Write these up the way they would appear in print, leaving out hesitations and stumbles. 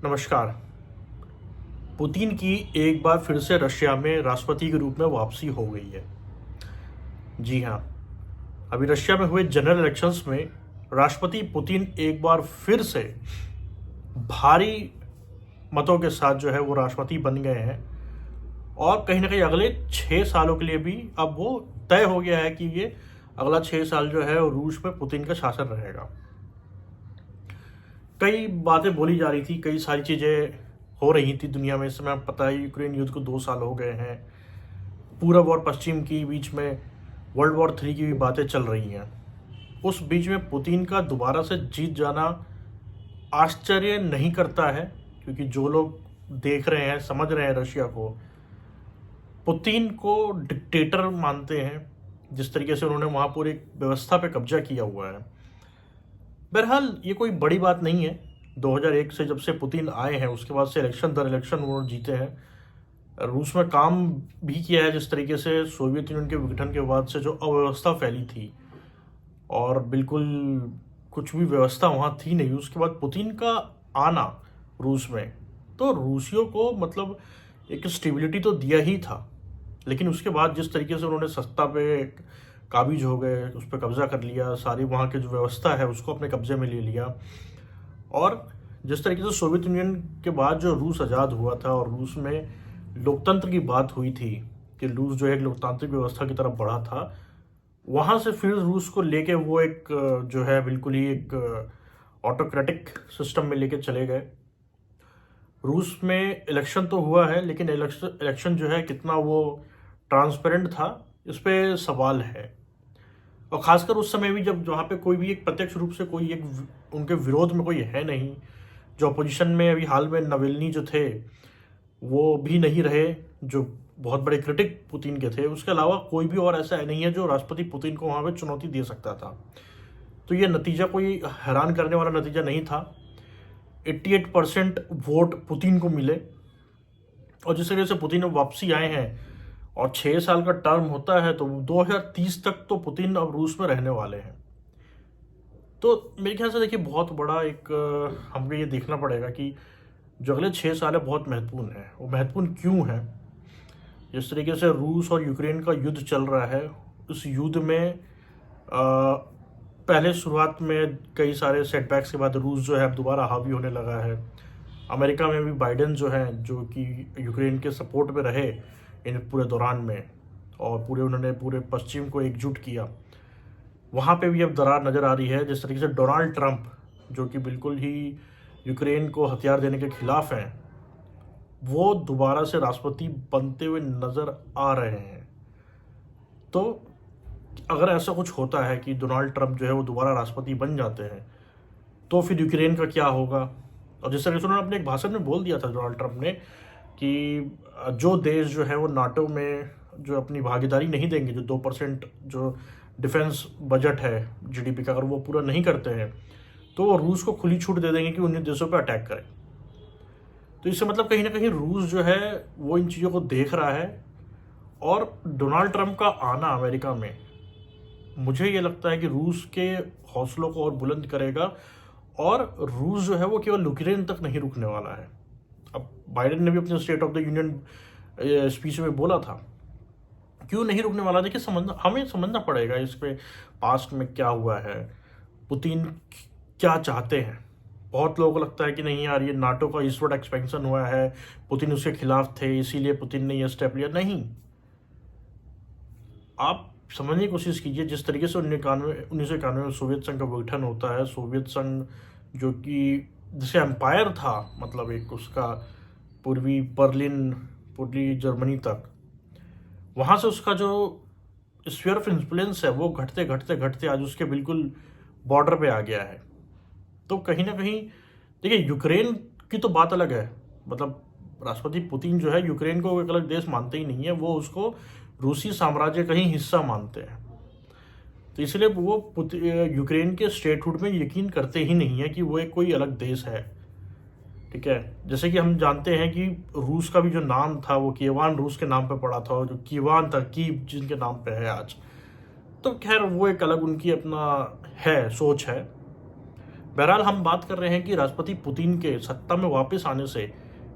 नमस्कार। पुतिन की एक बार फिर से रशिया में राष्ट्रपति के रूप में वापसी हो गई है। जी हाँ, अभी रशिया में हुए जनरल इलेक्शंस में राष्ट्रपति पुतिन एक बार फिर से भारी मतों के साथ जो है वो राष्ट्रपति बन गए हैं और कहीं ना कहीं अगले 6 सालों के लिए भी अब वो तय हो गया है कि ये अगला 6 साल जो है वो रूस में पुतिन का शासन रहेगा। कई बातें बोली जा रही थी, कई सारी चीज़ें हो रही थी दुनिया में। इस समय आपको पता है यूक्रेन युद्ध को 2 साल हो गए हैं। पूरब और पश्चिम की बीच में वर्ल्ड वॉर 3 की भी बातें चल रही हैं। उस बीच में पुतिन का दोबारा से जीत जाना आश्चर्य नहीं करता है, क्योंकि जो लोग देख रहे हैं, समझ रहे हैं रशिया को, पुतिन को डिक्टेटर मानते हैं। जिस तरीके से उन्होंने वहाँ पूरी व्यवस्था पे कब्जा किया हुआ है। बहरहाल ये कोई बड़ी बात नहीं है। 2001 से जब से पुतिन आए हैं उसके बाद से इलेक्शन दर इलेक्शन उन्होंने जीते हैं। रूस में काम भी किया है। जिस तरीके से सोवियत यूनियन के विघटन के बाद से जो अव्यवस्था फैली थी और बिल्कुल कुछ भी व्यवस्था वहाँ थी नहीं, उसके बाद पुतिन का आना रूस में तो रूसियों को मतलब एक स्टेबिलिटी तो दिया ही था। लेकिन उसके बाद जिस तरीके से उन्होंने सत्ता पे काबिज हो गए, उस पर कब्जा कर लिया, सारी वहाँ की जो व्यवस्था है उसको अपने कब्जे में ले लिया। और जिस तरीके से सोवियत यूनियन के बाद जो रूस आज़ाद हुआ था और रूस में लोकतंत्र की बात हुई थी कि रूस जो है एक लोकतांत्रिक व्यवस्था की तरफ बढ़ा था, वहाँ से फिर रूस को लेके वो एक जो है बिल्कुल ही एक ऑटोक्रेटिक सिस्टम में लेके चले गए। रूस में इलेक्शन तो हुआ है, लेकिन इलेक्शन जो है कितना वो ट्रांसपेरेंट था, इस पे सवाल है। और खासकर उस समय भी जब जहाँ पे कोई भी एक प्रत्यक्ष रूप से कोई एक उनके विरोध में कोई है नहीं। जो अपोजिशन में अभी हाल में नवेल्नी जो थे वो भी नहीं रहे, जो बहुत बड़े क्रिटिक पुतिन के थे। उसके अलावा कोई भी और ऐसा नहीं है जो राष्ट्रपति पुतिन को वहाँ पे चुनौती दे सकता था। तो ये नतीजा कोई हैरान करने वाला नतीजा नहीं था। 88% वोट पुतिन को मिले और जिस तरह से पुतिन वापसी आए हैं और 6 साल का टर्म होता है तो 2030 तक तो पुतिन अब रूस में रहने वाले हैं। तो मेरे ख्याल से देखिए बहुत बड़ा एक हमको ये देखना पड़ेगा कि जो अगले 6 साल है बहुत महत्वपूर्ण है। वो महत्वपूर्ण क्यों है? जिस तरीके से रूस और यूक्रेन का युद्ध चल रहा है, उस युद्ध में पहले शुरुआत में कई सारे सेटबैक्स के बाद रूस जो है अब दोबारा हावी होने लगा है। अमेरिका में भी बाइडेन जो है, जो कि यूक्रेन के सपोर्ट में रहे इन पूरे दौरान में और उन्होंने पूरे पश्चिम को एकजुट किया, वहाँ पे भी अब दरार नज़र आ रही है। जिस तरीके से डोनाल्ड ट्रंप, जो कि बिल्कुल ही यूक्रेन को हथियार देने के खिलाफ हैं, वो दोबारा से राष्ट्रपति बनते हुए नज़र आ रहे हैं। तो अगर ऐसा कुछ होता है कि डोनाल्ड ट्रंप जो है वो दोबारा राष्ट्रपति बन जाते हैं, तो फिर यूक्रेन का क्या होगा? और जिस तरह से उन्होंने अपने एक भाषण में बोल दिया था डोनाल्ड ट्रंप ने कि जो देश जो है वो नाटो में जो अपनी भागीदारी नहीं देंगे, जो 2% जो डिफेंस बजट है जीडीपी का, अगर वो पूरा नहीं करते हैं तो वो रूस को खुली छूट दे देंगे कि उन देशों पर अटैक करें। तो इससे मतलब कहीं ना कहीं रूस जो है वो इन चीज़ों को देख रहा है। और डोनाल्ड ट्रंप का आना अमेरिका में, मुझे ये लगता है कि रूस के हौसलों को और बुलंद करेगा और रूस जो है वो केवल यूक्रेन तक नहीं रुकने वाला है। अब बाइडेन ने भी अपने state of the union speech में बोला था, क्यों नहीं रुकने वाला? देखिए हमें समझना पड़ेगा इस पे पास्ट में क्या हुआ है, पुतिन क्या चाहते हैं। बहुत लोगों को लगता है कि नहीं यार, ये नाटो का ईस्टवर्ड एक्सपेंशन हुआ है, पुतिन उसके खिलाफ थे इसीलिए पुतिन ने ये स्टेप लिया। नहीं, आप समझने की कोशिश कीजिए। जिस तरीके से 1991 में सोवियत संघ का विघटन होता है, सोवियत संघ जो कि जैसे एम्पायर था, मतलब एक उसका पूर्वी बर्लिन, पूर्वी जर्मनी तक, वहाँ से उसका जो स्फीयर ऑफ इन्फ्लुएंस है वो घटते घटते घटते आज उसके बिल्कुल बॉर्डर पे आ गया है। तो कहीं ना कहीं देखिए, यूक्रेन की तो बात अलग है। मतलब राष्ट्रपति पुतिन जो है यूक्रेन को एक अलग देश मानते ही नहीं है, वो उसको रूसी साम्राज्य का ही हिस्सा मानते हैं। तो इसलिए वो यूक्रेन के स्टेटहुड में यकीन करते ही नहीं है कि वो एक कोई अलग देश है। ठीक है, जैसे कि हम जानते हैं कि रूस का भी जो नाम था वो कीवान रूस के नाम पे पड़ा था, जो कीवान था, कीव जिनके नाम पे है आज। तो खैर वो एक अलग उनकी अपना है, सोच है। बहरहाल हम बात कर रहे हैं कि राष्ट्रपति पुतिन के सत्ता में वापस आने से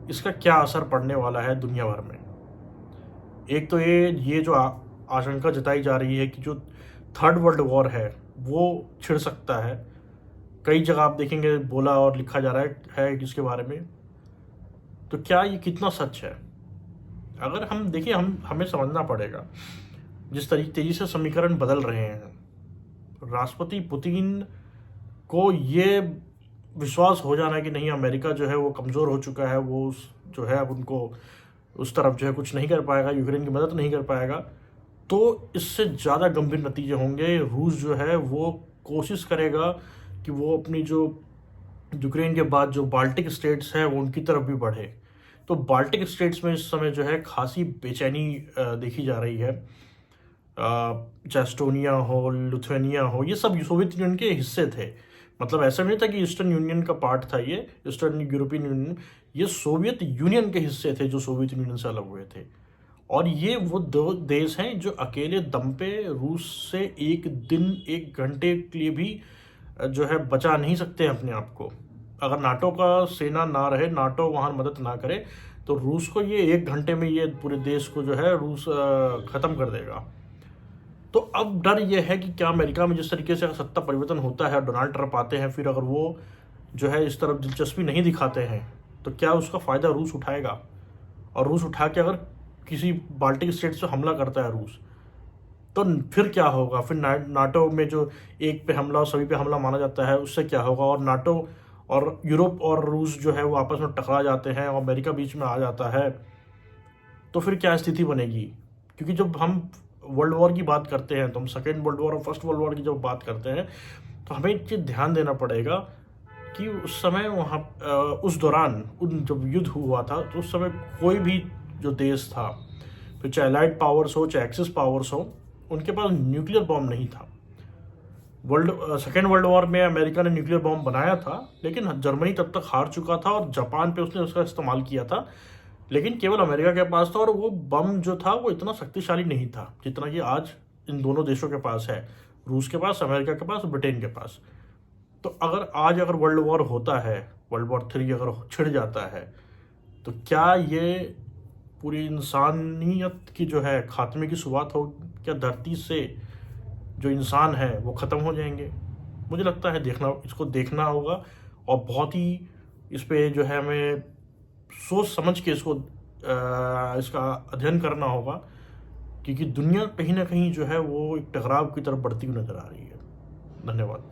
इसका क्या असर पड़ने वाला है दुनिया भर में। एक तो ये जो आशंका जताई जा रही है कि जो थर्ड वर्ल्ड वॉर है वो छिड़ सकता है। कई जगह आप देखेंगे बोला और लिखा जा रहा है इसके बारे में। तो क्या ये कितना सच है? अगर हम देखिए, हमें समझना पड़ेगा जिस तेजी से समीकरण बदल रहे हैं, राष्ट्रपति पुतिन को ये विश्वास हो जाना है कि नहीं, अमेरिका जो है वो कमज़ोर हो चुका है, वो जो है अब उनको उस तरफ जो है कुछ नहीं कर पाएगा, यूक्रेन की मदद नहीं कर पाएगा, तो इससे ज़्यादा गंभीर नतीजे होंगे। रूस जो है वो कोशिश करेगा कि वो अपनी जो यूक्रेन के बाद जो बाल्टिक स्टेट्स हैं वो उनकी तरफ भी बढ़े। तो बाल्टिक स्टेट्स में इस समय जो है खासी बेचैनी देखी जा रही है। चाहे एस्टोनिया हो, लिथुआनिया हो, ये सब सोवियत यूनियन के हिस्से थे। मतलब ऐसा नहीं था कि ईस्टर्न यूनियन का पार्ट था ये, ईस्टर्न यूरोपियन यूनियन, ये सोवियत यूनियन के हिस्से थे जो सोवियत यूनियन से अलग हुए थे। और ये वो दो देश हैं जो अकेले दम पे रूस से एक दिन, एक घंटे के लिए भी जो है बचा नहीं सकते हैं अपने आप को। अगर नाटो का सेना ना रहे, नाटो वहाँ मदद ना करे, तो रूस को ये एक घंटे में ये पूरे देश को जो है रूस ख़त्म कर देगा। तो अब डर ये है कि क्या अमेरिका में जिस तरीके से सत्ता परिवर्तन होता है, डोनाल्ड ट्रंप आते हैं, फिर अगर वो जो है इस तरफ दिलचस्पी नहीं दिखाते हैं तो क्या उसका फ़ायदा रूस उठाएगा? और रूस उठा के अगर किसी बाल्टिक स्टेट से हमला करता है रूस, तो फिर क्या होगा? फिर नाटो में जो एक पे हमला और सभी पे हमला माना जाता है, उससे क्या होगा? और नाटो और यूरोप और रूस जो है वो आपस में टकरा जाते हैं और अमेरिका बीच में आ जाता है, तो फिर क्या स्थिति बनेगी? क्योंकि जब हम वर्ल्ड वॉर की बात करते हैं, तो हम सेकेंड वर्ल्ड वॉर और फर्स्ट वर्ल्ड वॉर की जब बात करते हैं, तो हमें एक चीज़ ध्यान देना पड़ेगा कि उस समय वहाँ उस दौरान जब युद्ध हुआ था, तो उस समय कोई भी जो देश था, फिर चाहे अलाइड पावर्स हो, चाहे एक्सिस पावर्स हो, उनके पास न्यूक्लियर बॉम्ब नहीं था। सेकेंड वर्ल्ड वॉर में अमेरिका ने न्यूक्लियर बॉम्ब बनाया था, लेकिन जर्मनी तब तक हार चुका था और जापान पे उसने उसका इस्तेमाल किया था, लेकिन केवल अमेरिका के पास था। और वो बम जो था वो इतना शक्तिशाली नहीं था जितना कि आज इन दोनों देशों के पास है, रूस के पास, अमेरिका के पास, ब्रिटेन के पास। तो अगर वर्ल्ड वॉर होता है, वर्ल्ड वॉर 3 अगर छिड़ जाता है, तो क्या ये पूरी इंसानियत की जो है खात्मे की शुरुआत हो? क्या धरती से जो इंसान है वो ख़त्म हो जाएंगे? मुझे लगता है इसको देखना होगा और बहुत ही इस पे जो है हमें सोच समझ के इसका अध्ययन करना होगा, क्योंकि दुनिया कहीं ना कहीं जो है वो एक टकराव की तरफ बढ़ती हुई नजर आ रही है। धन्यवाद।